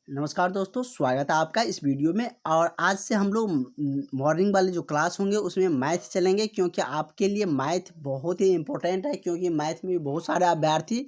नमस्कार दोस्तों, स्वागत है आपका इस वीडियो में। और आज से हम लोग मॉर्निंग वाले जो क्लास होंगे उसमें मैथ चलेंगे, क्योंकि आपके लिए मैथ बहुत ही इम्पोर्टेंट है। क्योंकि मैथ में बहुत सारे अभ्यर्थी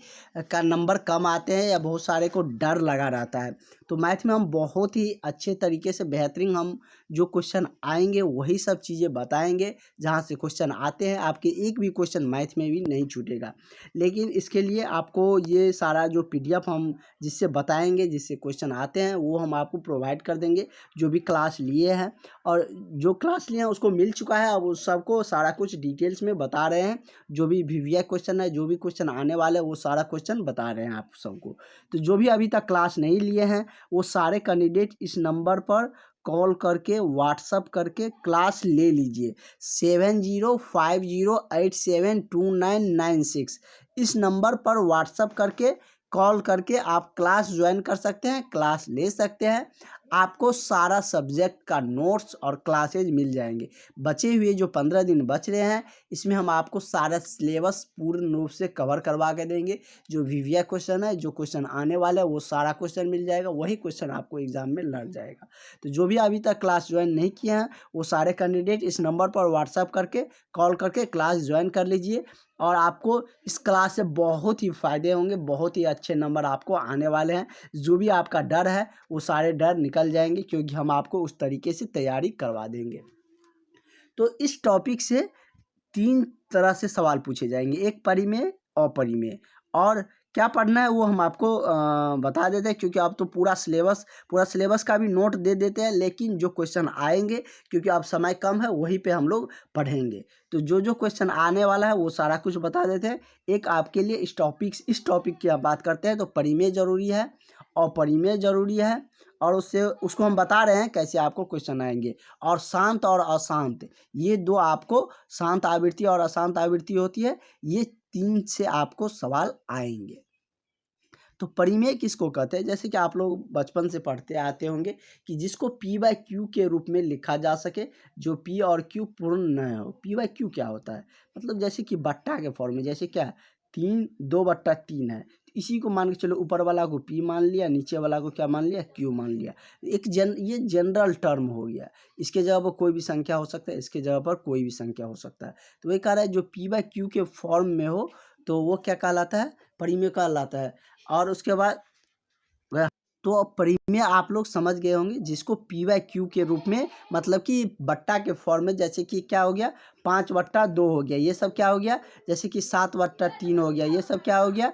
का नंबर कम आते हैं या बहुत सारे को डर लगा रहता है। तो मैथ में हम बहुत ही अच्छे तरीके से बेहतरीन हम जो क्वेश्चन आएंगे वही सब चीज़ें बताएंगे। जहाँ से क्वेश्चन आते हैं आपके एक भी क्वेश्चन मैथ में भी नहीं छूटेगा। लेकिन इसके लिए आपको ये सारा जो PDF हम जिससे बताएंगे, जिससे क्वेश्चन आते हैं, वो हम आपको प्रोवाइड कर देंगे जो भी क्लास लिए हैं। और जो क्लास लिए हैं उसको मिल चुका है, अब उस सबको सारा कुछ डिटेल्स में बता रहे हैं। जो भी VVI क्वेश्चन है, जो भी क्वेश्चन आने वाले हैं, वो सारा क्वेश्चन बता रहे हैं आप सबको। तो जो भी अभी तक क्लास नहीं लिए हैं वो सारे कैंडिडेट इस नंबर पर कॉल करके व्हाट्सअप करके क्लास ले लीजिए। 7050872996 इस नंबर पर व्हाट्सअप करके कॉल करके आप क्लास ज्वाइन कर सकते हैं, क्लास ले सकते हैं। आपको सारा सब्जेक्ट का नोट्स और क्लासेज मिल जाएंगे। बचे हुए जो 15 दिन बच रहे हैं इसमें हम आपको सारा सिलेबस पूर्ण रूप से कवर करवा के देंगे। जो VVI क्वेश्चन है, जो क्वेश्चन आने वाला है, वो सारा क्वेश्चन मिल जाएगा। वही क्वेश्चन आपको एग्जाम में लग जाएगा। तो जो भी अभी तक क्लास ज्वाइन नहीं किए हैं वो सारे कैंडिडेट इस नंबर पर व्हाट्सअप करके कॉल करके क्लास ज्वाइन कर लीजिए। और आपको इस क्लास से बहुत ही फ़ायदे होंगे, बहुत ही अच्छे नंबर आपको आने वाले हैं। जो भी आपका डर है वो सारे डर निकल जाएंगे, क्योंकि हम आपको उस तरीके से तैयारी करवा देंगे। तो इस टॉपिक से 3 तरह से सवाल पूछे जाएंगे, एक परी में, अपरी में। और क्या पढ़ना है वो हम आपको बता देते हैं, क्योंकि आप तो पूरा सिलेबस का भी नोट दे देते हैं। लेकिन जो क्वेश्चन आएंगे, क्योंकि अब समय कम है, वहीं पे हम लोग पढ़ेंगे। तो जो क्वेश्चन आने वाला है वो सारा कुछ बता देते हैं। एक आपके लिए इस टॉपिक की आप बात करते हैं तो परिमेय जरूरी है, अपरिमेय जरूरी है। और उसको हम बता रहे हैं कैसे आपको क्वेश्चन आएंगे। और शांत और अशांत, ये दो आपको, शांत आवृत्ति और अशांत आवृत्ति होती है, ये 3 से आपको सवाल आएंगे। तो परिमेय किसको कहते हैं? जैसे कि आप लोग बचपन से पढ़ते आते होंगे कि जिसको P/Q के रूप में लिखा जा सके, जो P और Q पूर्ण न हो। P/Q क्या होता है? मतलब जैसे कि बट्टा के फॉर्म में, जैसे क्या 3 2/3 है। इसी को मान के चलो, ऊपर वाला को P मान लिया, नीचे वाला को क्या मान लिया, Q मान लिया। ये जनरल टर्म हो गया। इसके जगह पर कोई भी संख्या हो सकता है, इसके जगह पर कोई भी संख्या हो सकता है। तो वही कह रहा है जो P/Q के फॉर्म में हो तो वो क्या कहलाता है, परिमेय कहलाता है। और उसके बाद गया। तो अब परिमेय आप लोग समझ गए होंगे, जिसको P/Q के रूप में, मतलब कि बट्टा के फॉर्म में, जैसे कि क्या हो गया 5/2 हो गया, ये सब क्या हो गया, जैसे कि 7/3 हो गया, ये सब क्या हो गया,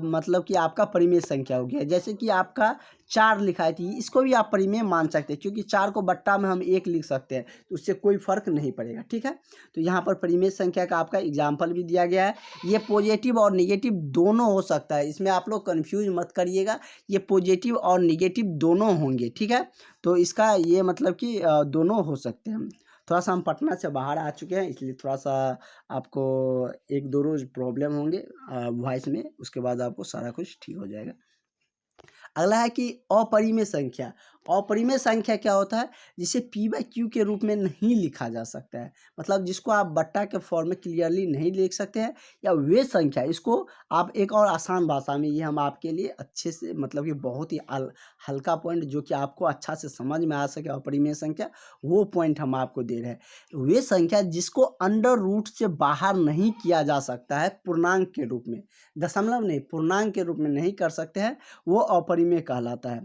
मतलब कि आपका परिमेय संख्या हो गया। जैसे कि आपका 4 लिखा थी, इसको भी आप परिमेय मान सकते हैं, क्योंकि 4 को बट्टा में हम 1 लिख सकते हैं, तो उससे कोई फर्क नहीं पड़ेगा। ठीक है, तो यहाँ पर परिमेय संख्या का आपका एग्जाम्पल भी दिया गया है। ये पॉजिटिव और निगेटिव दोनों हो सकता है, इसमें आप लोग कन्फ्यूज मत करिएगा। ये पॉजिटिव और निगेटिव दोनों होंगे। ठीक है, तो इसका ये मतलब कि दोनों हो सकते हैं। थोड़ा सा हम पटना से बाहर आ चुके हैं, इसलिए थोड़ा सा आपको 1-2 रोज प्रॉब्लम होंगे वॉइस में, उसके बाद आपको सारा कुछ ठीक हो जाएगा। अगला है कि अपरिमेय संख्या। अपरिमेय संख्या क्या होता है, जिसे P/Q के रूप में नहीं लिखा जा सकता है, मतलब जिसको आप बट्टा के फॉर्म में क्लियरली नहीं लिख सकते हैं, या वे संख्या, इसको आप एक और आसान भाषा में, ये हम आपके लिए अच्छे से, मतलब कि बहुत ही हल्का पॉइंट जो कि आपको अच्छा से समझ में आ सके, अपरिमेय संख्या, वो पॉइंट हम आपको दे रहे हैं। वे संख्या जिसको अंडर रूट से बाहर नहीं किया जा सकता है पूर्णांक के रूप में, दशमलव नहीं, पूर्णांक के रूप में नहीं कर सकते हैं, वो अपरिमेय कहलाता है।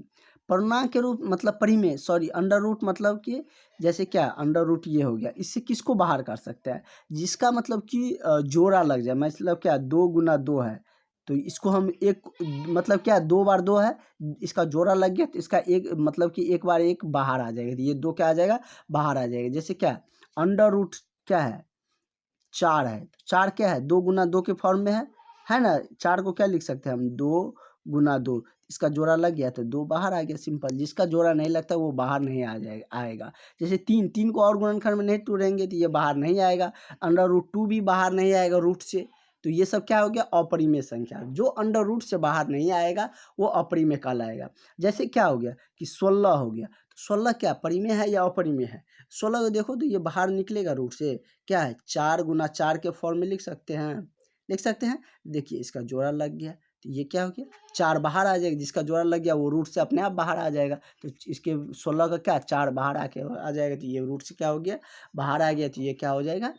पूर्णांक के रूप मतलब परिमेय, सॉरी, अंडर रूट मतलब कि जैसे क्या अंडर रूट ये हो गया, इससे किसको बाहर कर सकता है, जिसका मतलब कि जोड़ा लग जाए, मतलब क्या 2 × 2 है, तो इसको हम एक, मतलब क्या 2 बार 2 है, इसका जोड़ा लग गया, तो इसका एक, मतलब कि एक बार एक बाहर आ जाएगा, तो ये 2 क्या आ जाएगा, बाहर आ जाएगा। जैसे क्या अंडर रूट क्या है, 4 है, तो 4 क्या है, 2 × 2 के फॉर्म में है ना। 4 को क्या लिख सकते हैं हम, 2 × 2, इसका जोड़ा लग गया तो 2 बाहर आ गया, सिंपल। जिसका जोड़ा नहीं लगता वो बाहर नहीं आएगा। जैसे 3 को और गुणनखंड में नहीं तोड़ेंगे तो ये बाहर नहीं आएगा। अंडर रूट 2 भी बाहर नहीं आएगा रूट से। तो ये सब क्या हो गया, अपरिमेय संख्या। जो अंडर रूट से बाहर नहीं आएगा वो अपरिमेय कहलाएगा। जैसे क्या हो गया कि 16 हो गया, तो 16 क्या परिमेय है या अपरिमेय है? 16 को देखो तो ये बाहर निकलेगा रूट से, क्या है, 4 × 4 के फॉर्म में लिख सकते हैं। देखिए इसका जोड़ा लग गया, तो ये क्या हो गया, 4 बाहर आ जाएगा, जिसका जोड़ा लग गया वो रूट से अपने आप बाहर आ जाएगा। तो इसके 16 का क्या 4 बाहर आके आ जाएगा, तो ये रूट से क्या हो गया, बाहर आ गया। तो ये क्या हो जाएगा,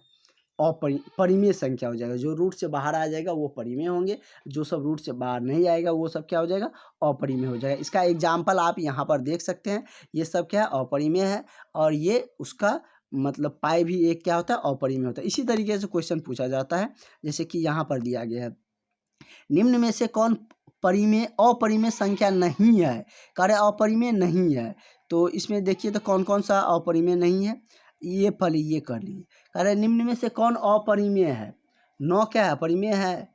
परिमेय संख्या हो जाएगा। जो रूट से बाहर आ जाएगा वो परिमेय होंगे, जो सब रूट से बाहर नहीं आएगा वो सब क्या हो जाएगा, अपरिमेय हो जाएगा। इसका एग्जाम्पल आप यहाँ पर देख सकते हैं, ये सब क्या है, अपरिमेय है, और ये उसका मतलब पाई भी एक क्या होता है, अपरिमेय होता है। इसी तरीके से क्वेश्चन पूछा जाता है, जैसे कि यहाँ पर दिया गया है, निम्न में से कौन परिमेय अपरिमेय संख्या नहीं है, कह रहे अपरिमेय नहीं है। तो इसमें देखिए तो कौन कौन सा अपरिमेय नहीं है, ये पहले ये कर लिए। कह रहे निम्न में से कौन अपरिमेय है, 9 क्या है, परिमेय है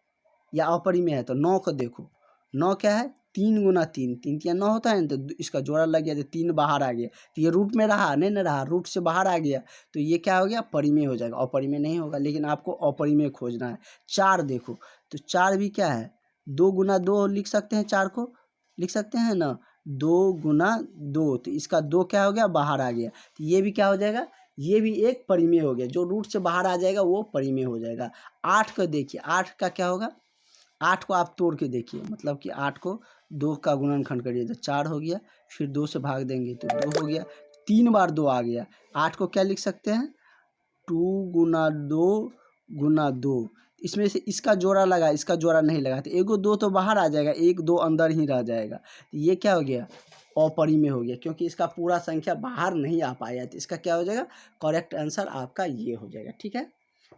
या अपरिमेय है। तो 9 को देखो, 9 क्या है, 3 गुना 3, 3 या 9 होता है ना, तो इसका जोड़ा लग गया तो 3 बाहर आ गया, तो ये रूट में रहा नहीं, रहा, रूट से बाहर आ गया, तो ये क्या हो गया, परिमेय हो जाएगा, अपरिमेय नहीं होगा। लेकिन आपको अपरिमेय खोजना है। 4 देखो, तो 4 भी क्या है, 2 गुना 2 लिख सकते हैं, 4 को लिख सकते हैं ना, 2 गुना 2, तो इसका 2 क्या हो गया, बाहर आ गया, तो ये भी क्या हो जाएगा, ये भी एक परिमेय हो गया। जो रूट से बाहर आ जाएगा वो परिमेय हो जाएगा। 8 को देखिए, 8 का क्या होगा, 8 को आप तोड़ के देखिए, मतलब कि 8 को 2 का गुणनखंड करिए तो 4 हो गया, फिर 2 से भाग देंगे तो 2 हो गया, 3 बार 2 आ गया। 8 को क्या लिख सकते हैं, 2 गुना 2 गुना 2, इसमें से इसका जोड़ा लगा, इसका जोड़ा नहीं लगा, तो एगो 2 तो बाहर आ जाएगा, 1 2 अंदर ही रह जाएगा। तो ये क्या हो गया, अपरिमेय हो गया, क्योंकि इसका पूरा संख्या बाहर नहीं आ पाया। तो इसका क्या हो जाएगा, करेक्ट आंसर आपका ये हो जाएगा। ठीक है,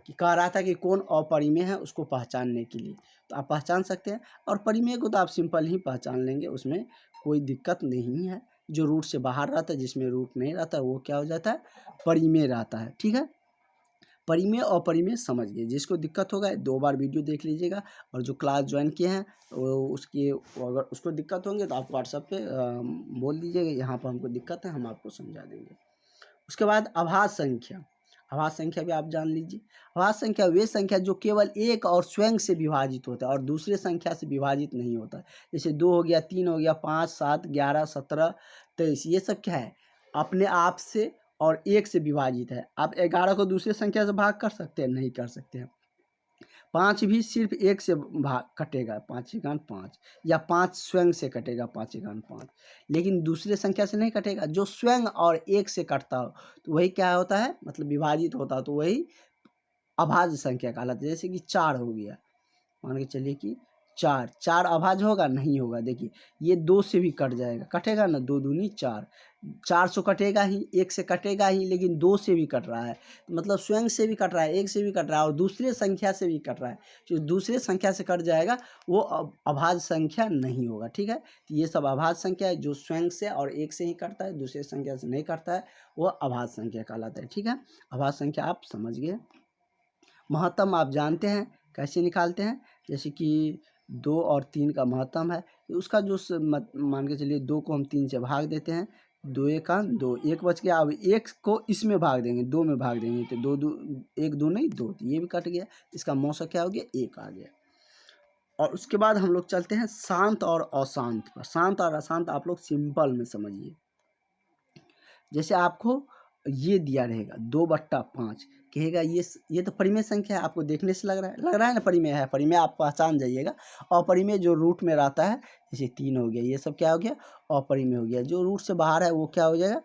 कि कह रहा था कि कौन अपरिमेय है उसको पहचानने के लिए, तो आप पहचान सकते हैं। और परिमेय को तो आप सिंपल ही पहचान लेंगे, उसमें कोई दिक्कत नहीं है। जो रूट से बाहर रहता है, जिसमें रूट नहीं रहता, वो क्या हो जाता है, परिमेय रहता है। ठीक है, परिमेय और अपरिमेय समझ गए। जिसको दिक्कत होगा 2 बार वीडियो देख लीजिएगा, और जो क्लास ज्वाइन किए हैं उसकी अगर उसको दिक्कत होंगे तो आप व्हाट्सएप पे बोल दीजिएगा, यहाँ पर हमको दिक्कत है, हम आपको समझा देंगे। उसके बाद अभाज्य संख्या, अभाज्य संख्या भी आप जान लीजिए। अभाज्य संख्या वे संख्या जो केवल एक और स्वयं से विभाजित होता है और दूसरे संख्या से विभाजित नहीं होता। जैसे 2 हो गया, 3 हो गया, 5 7 11 17 23, ये सब क्या है, अपने आप से और एक से विभाजित है। आप 11 को दूसरे संख्या से भाग कर सकते हैं, नहीं कर सकते हैं। 5 भी सिर्फ एक से भाग कटेगा, 5 एकान 5, या 5 स्वयं से कटेगा, 5 एकान 5, लेकिन दूसरे संख्या से नहीं कटेगा। जो स्वयं और एक से कटता हो तो वही क्या होता है, मतलब विभाजित होता हो, तो वही अभाज्य संख्या कहलाता है। जैसे कि 4 हो गया, मान के चलिए कि 4, 4 अभाज्य होगा, नहीं होगा। देखिए ये 2 से भी कट जाएगा, कटेगा ना, 2 दूनी 4, 4 से कटेगा ही, 1 से कटेगा ही, लेकिन 2 से भी कट रहा है, मतलब स्वयं से भी कट रहा है, 1 से भी कट रहा है, और दूसरे संख्या से भी कट रहा है। जो दूसरे संख्या से कट जाएगा वो अभाज्य संख्या नहीं होगा। ठीक है, तो ये सब अभाज्य संख्या है। जो स्वयं से और 1 से ही कटता है, दूसरे संख्या से नहीं कटता है, वो अभाज्य संख्या कहलाता है। ठीक है, अभाज्य संख्या आप समझ गए। महत्तम आप जानते हैं कैसे निकालते हैं, जैसे कि 2 और 3 का महत्तम है, उसका जो मान के चलिए 2 को हम 3 से भाग देते हैं, 2 एका 2, 1 बच गया। अब 1 को इसमें भाग देंगे, 2 में भाग देंगे, तो 2 2 1 2 नहीं 2, तो ये भी कट गया। इसका मौसा क्या हो गया, 1 आ गया। और उसके बाद हम लोग चलते हैं शांत और अशांत पर। शांत और अशांत आप लोग सिंपल में समझिए। जैसे आपको ये दिया रहेगा 2/5, कहेगा ये तो परिमेय संख्या है, आपको देखने से लग रहा है ना परिमेय है, परिमेय आप पहचान जाइएगा। अपरिमेय जो रूट में रहता है, जैसे 3 हो गया, ये सब क्या हो गया, अपरिमेय हो गया। जो रूट से बाहर है वो क्या हो जाएगा,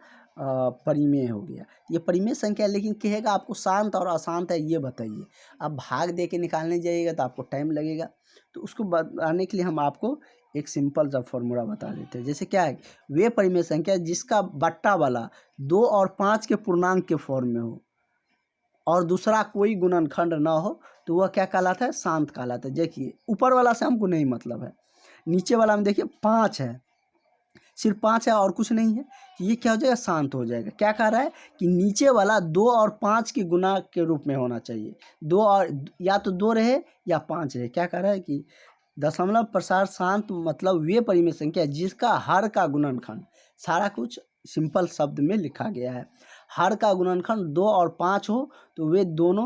परिमेय हो गया। ये परिमेय संख्या है, लेकिन कहेगा आपको शांत और अशांत है ये बताइए। आप भाग दे के निकालने जाइएगा तो आपको टाइम लगेगा, तो उसको बताने के लिए हम आपको एक सिंपल सा फॉर्मूला बता देते हैं। जैसे क्या है, वे परिमेय संख्या जिसका बट्टा वाला 2 और 5 के पूर्णांक के फॉर्म में हो और दूसरा कोई गुणनखंड ना हो, तो वह क्या कहलाता है, शांत कहलाता है। देखिए ऊपर वाला से हमको नहीं मतलब है, नीचे वाला में देखिए 5 है, सिर्फ 5 है और कुछ नहीं है, ये क्या हो जाएगा, शांत हो जाएगा। क्या कह रहा है कि नीचे वाला 2 और 5 के गुना के रूप में होना चाहिए, 2 और या तो 2 रहे या 5 रहे। क्या कह रहा है कि दशमलव प्रसार शांत मतलब वे परिमेय संख्या जिसका हर का गुणनखंड, सारा कुछ सिंपल शब्द में लिखा गया है। हर का गुणनखंड 2 और 5 हो तो वे दोनों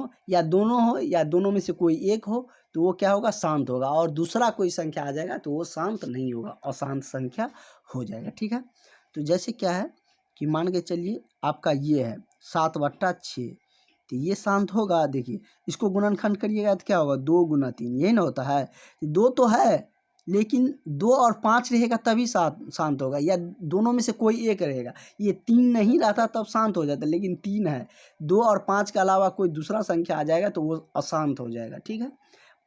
हो या दोनों में से कोई एक हो, तो वो क्या होगा, शांत होगा। और दूसरा कोई संख्या आ जाएगा तो वो शांत नहीं होगा, अशांत संख्या हो जाएगा। ठीक है, तो जैसे क्या है कि मान के चलिए आपका ये है 7/6, तो ये शांत होगा। देखिए इसको गुणनखंड करिएगा तो क्या होगा, 2 गुना 3, यही ना होता है, 2 तो है लेकिन 2 और 5 रहेगा तभी शांत होगा, या दोनों में से कोई एक रहेगा। ये 3 नहीं रहता तब शांत हो जाता, लेकिन 3 है, 2 और 5 के अलावा कोई दूसरा संख्या आ जाएगा तो वो अशांत हो जाएगा। ठीक है,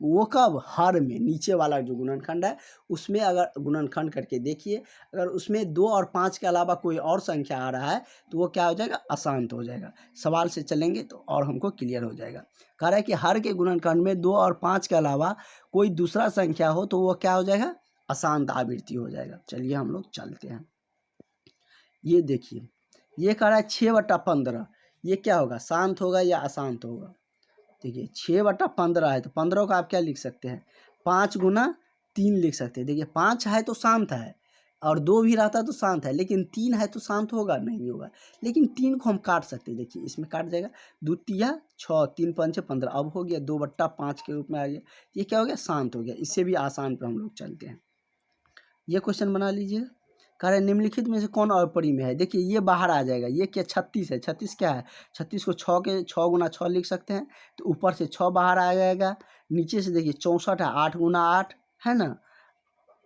वो कब? हर में, नीचे वाला जो गुणनखंड है उसमें अगर गुणनखंड करके देखिए, अगर उसमें 2 और 5 के अलावा कोई और संख्या आ रहा है तो वो क्या हो जाएगा? अशांत हो जाएगा। सवाल से चलेंगे तो और हमको क्लियर हो जाएगा। कह रहा है कि हर के गुणनखंड में 2 और 5 के अलावा कोई दूसरा संख्या हो तो वो क्या हो जाएगा? अशांत आवृत्ति हो जाएगा। चलिए हम लोग चलते हैं। ये देखिए, ये कह रहा है 6/15, ये क्या होगा? शांत होगा या अशांत होगा? देखिए 6/15 है तो 15 का आप क्या लिख सकते हैं? 5 गुना 3 लिख सकते हैं। देखिए 5 है तो शांत है, और 2 भी रहता तो शांत है, लेकिन 3 है तो शांत होगा? नहीं होगा। लेकिन 3 को हम काट सकते हैं। देखिए इसमें काट जाएगा, 2 तिया 6, 3 पंचे 15, अब हो गया 2/5 के रूप में आ गया। ये क्या हो गया? शांत हो गया। इससे भी आसान पर हम लोग चलते हैं। ये क्वेश्चन बना लीजिए। कह रहे निम्नलिखित में से कौन अपरिमेय है? देखिए ये बाहर आ जाएगा। ये क्या? 36 है। 36 क्या है? 36 को 6 के 6 गुना 6 लिख सकते हैं, तो ऊपर से 6 बाहर आ जाएगा। नीचे से देखिए 64 है, 8 गुना 8 है ना,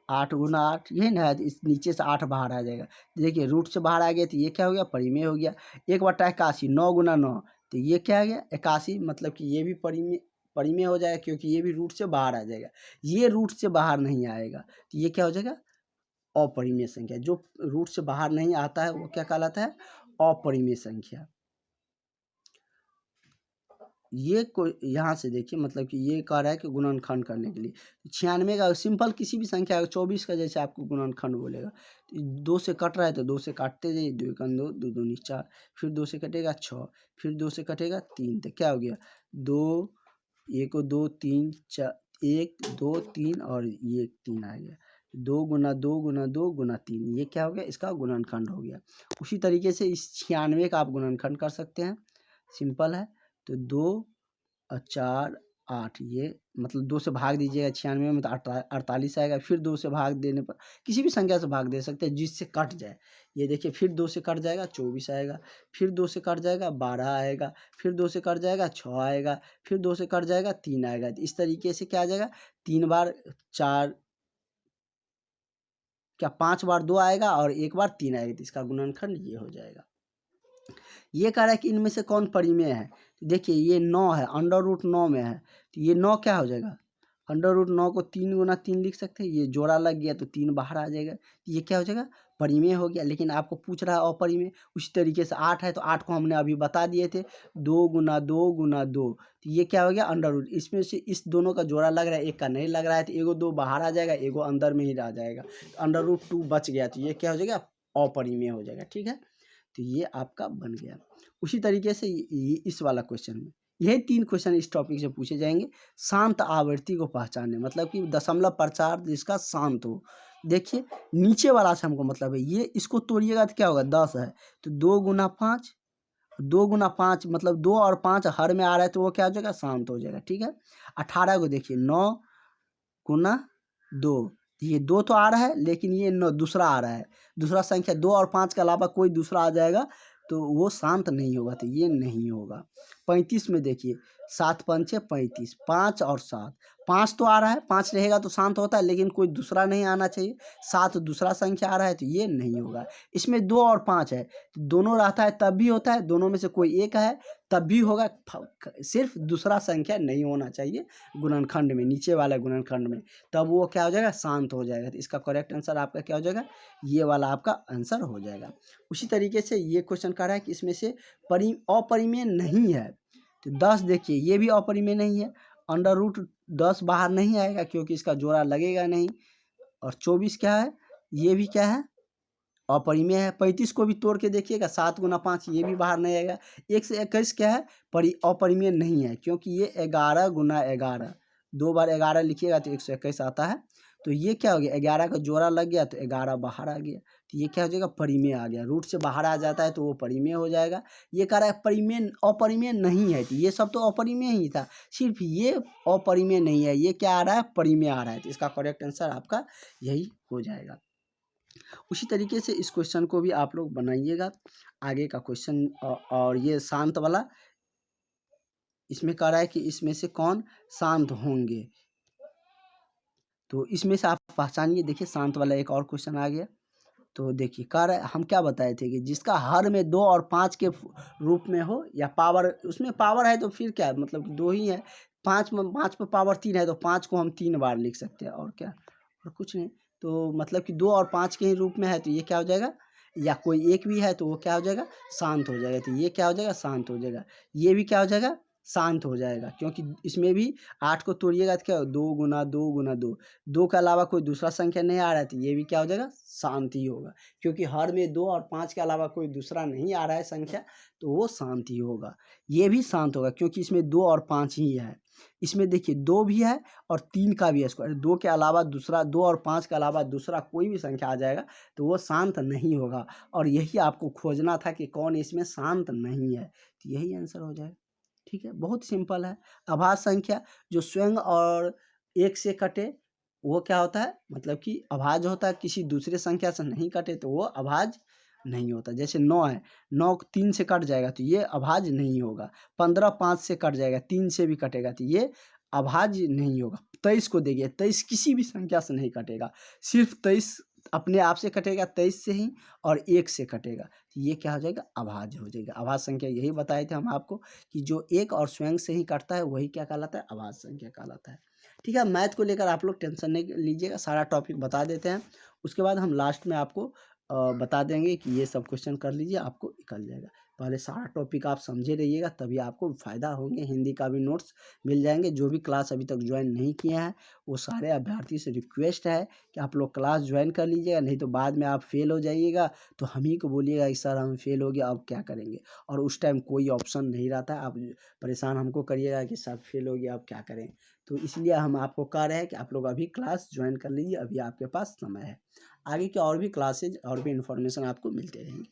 8 गुना 8 यही ना है, इस नीचे से 8 बाहर आ जाएगा। देखिए रूट से बाहर आ गया तो ये क्या हो गया? परिमेय हो गया। 1/81, 9 गुना 9, तो ये क्या आ गया? 81, मतलब कि ये भी परिमेय परिमेय हो जाएगा, क्योंकि ये भी रूट से बाहर आ जाएगा। ये रूट से बाहर नहीं आएगा तो ये क्या हो जाएगा? अपरिमेय संख्या। जो रूट से बाहर नहीं आता है वो क्या कहलाता है? अपरिमेय संख्या। ये कोई यहाँ से देखिए, मतलब कि ये कह रहा है कि गुणनखंड करने के लिए 96 का सिंपल किसी भी संख्या का 24 का जैसे आपको गुणनखंड बोलेगा, तो 2 से कट रहा है तो 2 से काटते जाइए, 2 1 2, 2 2 4, फिर 2 से कटेगा 6, फिर 2 से कटेगा 3, तो क्या हो गया? 2 1 2 3 4, 1 2 3 और ये 3 आ गया। 2 गुना 2 गुना 2 गुना 3, ये क्या हो गया? इसका गुणनखंड हो गया। उसी तरीके से इस 96 का आप गुणनखंड कर सकते हैं, सिंपल है। तो 2 और 4 8, ये मतलब 2 से भाग दीजिएगा 96 में तो 48 आएगा। फिर 2 से भाग देने पर किसी भी संख्या से भाग दे सकते हैं जिससे कट जाए। ये देखिए फिर 2 से कट जाएगा 24 आएगा, फिर 2 से कट जाएगा 12 आएगा, फिर 2 से कट जाएगा 6 आएगा, फिर 2 से कट जाएगा 3 आएगा। तो इस तरीके से क्या आ जाएगा? 3 बार 4, क्या 5 बार 2 आएगा और 1 बार 3 आएगा, तो इसका गुणनखंड ये हो जाएगा। ये कह रहा है कि इनमें से कौन परिमेय है? तो देखिए ये 9 है, अंडर रूट 9 में है, तो ये 9 क्या हो जाएगा? अंडर रूट 9 को 3 गुना 3 लिख सकते हैं। ये जोड़ा लग गया तो 3 बाहर आ जाएगा, तो ये क्या हो जाएगा? परिमेय हो गया। लेकिन आपको पूछ रहा है अपरिमेय। उसी तरीके से 8 है तो 8 को हमने अभी बता दिए थे, 2 गुना 2 गुना 2, तो ये क्या हो गया? Under root. इसमें से इस दोनों का जोड़ा लग रहा है, एक का नहीं लग रहा है, तो एगो 2 बाहर आ जाएगा, एगो अंदर में ही रह जाएगा, तो अंडर रूट 2 बच गया, तो ये क्या हो जाएगा? अपरिमेय हो जाएगा। ठीक है, तो ये आपका बन गया। उसी तरीके से इस वाला क्वेश्चन में यही 3 क्वेश्चन इस टॉपिक से पूछे जाएंगे। शांत आवृत्ति को पहचानने, मतलब कि दशमलव प्रचार जिसका शांत हो। देखिए नीचे वाला से हमको मतलब है, ये इसको तोड़िएगा तो क्या होगा? 10 है, तो 2 गुना 5, 2 गुना 5 मतलब 2 और 5 हर में आ रहा है तो वो क्या हो जाएगा? शांत हो जाएगा। ठीक है, 18 को देखिए 9 गुना 2, ये 2 तो आ रहा है, लेकिन ये 9 दूसरा आ रहा है, दूसरा संख्या 2 और 5 के अलावा कोई दूसरा आ जाएगा तो वो शांत नहीं होगा, तो ये नहीं होगा। 35 में देखिए 7 पंचे 35, 5 और 7, 5 तो आ रहा है, 5 रहेगा तो शांत होता है, लेकिन कोई दूसरा नहीं आना चाहिए। 7 दूसरा संख्या आ रहा है तो ये नहीं होगा। इसमें 2 और 5 है, दोनों रहता है तब भी होता है, दोनों में से कोई एक है तब भी होगा। सिर्फ दूसरा संख्या नहीं होना चाहिए गुणनखंड में, नीचे वाला गुणनखंड में, तब वो क्या हो जाएगा? शांत हो जाएगा। तो इसका करेक्ट आंसर आपका क्या हो जाएगा? ये वाला आपका आंसर हो जाएगा। उसी तरीके से ये क्वेश्चन कह रहा है कि इसमें से अपरिमेय नहीं है, तो 10 देखिए ये भी अपरिमेय नहीं है। अंडर रूट 10 बाहर नहीं आएगा क्योंकि इसका जोड़ा लगेगा नहीं। और 24 क्या है? ये भी क्या है? अपरिमेय है। 35 को भी तोड़ के देखिएगा, 7 गुना 5, ये भी बाहर नहीं आएगा। 1 से 21 क्या है? अपरिमेय नहीं है, क्योंकि ये 11 गुना 11, 2 बार 11 लिखिएगा तो 121 आता है। तो ये क्या हो गया? 11 का जोड़ा लग गया तो 11 बाहर आ गया, तो ये क्या हो जाएगा? परिमेय आ गया। रूट से बाहर आ जाता है तो वो परिमेय हो जाएगा। ये कह रहा है परिमेय अपरिमेय नहीं है, तो ये सब तो अपरिमेय ही था, सिर्फ ये अपरिमेय नहीं है। ये क्या आ रहा है? परिमेय आ रहा है, तो इसका करेक्ट आंसर आपका यही हो जाएगा। उसी तरीके से इस क्वेश्चन को भी आप लोग बनाइएगा। आगे का क्वेश्चन और ये शांत वाला, इसमें कह रहा है कि इसमें से कौन शांत होंगे, तो इसमें से आप पहचानिए। देखिए शांत वाला एक और क्वेश्चन आ गया। तो देखिए कह रहा है, हम क्या बताए थे कि जिसका हर में 2 और 5 के रूप में हो या पावर, उसमें पावर है तो फिर क्या है, मतलब कि 2 ही है। 5 में पावर 3 है तो 5 को हम 3 बार लिख सकते हैं, और क्या, और कुछ नहीं। तो मतलब कि 2 और 5 के ही रूप में है तो ये क्या हो जाएगा, या कोई एक भी है तो वो क्या हो जाएगा, शांत हो जाएगा। तो ये क्या हो जाएगा, शांत हो जाएगा। ये भी क्या हो जाएगा, शांत हो जाएगा, क्योंकि इसमें भी 8 को तोड़िएगा तो क्या हो, 2 गुना 2 गुना 2, 2 के अलावा कोई दूसरा संख्या नहीं आ रहा है तो ये भी क्या हो जाएगा, शांत ही होगा। क्योंकि हर में 2 और 5 के अलावा कोई दूसरा नहीं आ रहा है संख्या, तो वो शांत ही होगा। ये भी शांत होगा क्योंकि इसमें 2 और 5 ही है। इसमें देखिए 2 भी है और 3 का भी है स्क्वायर। 2 के अलावा दूसरा, 2 और 5 के अलावा दूसरा कोई भी संख्या आ जाएगा तो वो शांत नहीं होगा। और यही आपको खोजना था कि कौन इसमें शांत नहीं है, तो यही आंसर हो जाएगा। ठीक है, बहुत सिंपल है। अभाज्य संख्या जो स्वयं और 1 से कटे वो क्या होता है, मतलब कि अभाज्य होता है। किसी दूसरे संख्या से नहीं कटे तो वो अभाज्य नहीं होता। जैसे 9 है, 9 3 से कट जाएगा तो ये अभाज्य नहीं होगा। 15 5 से कट जाएगा, 3 से भी कटेगा तो ये अभाज्य नहीं होगा। 23 को देखिए, 23 किसी भी संख्या से नहीं कटेगा, सिर्फ 23 अपने आप से कटेगा, 23 से ही, और 1 से कटेगा तो ये क्या हो जाएगा, अभाज्य हो जाएगा। अभाज्य संख्या यही बताए थे हम आपको कि जो एक और स्वयं से ही कटता है वही क्या कहलाता है, अभाज्य संख्या कहलाता है। ठीक है, मैथ को लेकर आप लोग टेंशन नहीं लीजिएगा, सारा टॉपिक बता देते हैं। उसके बाद हम लास्ट में आपको बता देंगे कि ये सब क्वेश्चन कर लीजिए, आपको निकल जाएगा। पहले सारा टॉपिक आप समझे रहिएगा, तभी आपको फ़ायदा होंगे। हिंदी का भी नोट्स मिल जाएंगे। जो भी क्लास अभी तक ज्वाइन नहीं किए हैं वो सारे अभ्यर्थी से रिक्वेस्ट है कि आप लोग क्लास ज्वाइन कर लीजिएगा, नहीं तो बाद में आप फेल हो जाइएगा तो हम ही को बोलिएगा कि सर हम फेल हो गया, अब क्या करेंगे। और उस टाइम कोई ऑप्शन नहीं रहता है, आप परेशान हमको करिएगा कि सर फेल हो गया अब क्या करें। तो इसलिए हम आपको कह रहे हैं कि आप लोग अभी क्लास ज्वाइन कर लीजिए, अभी आपके पास समय है। आगे की और भी क्लासेज और भी इन्फॉर्मेशन आपको मिलते रहेंगे।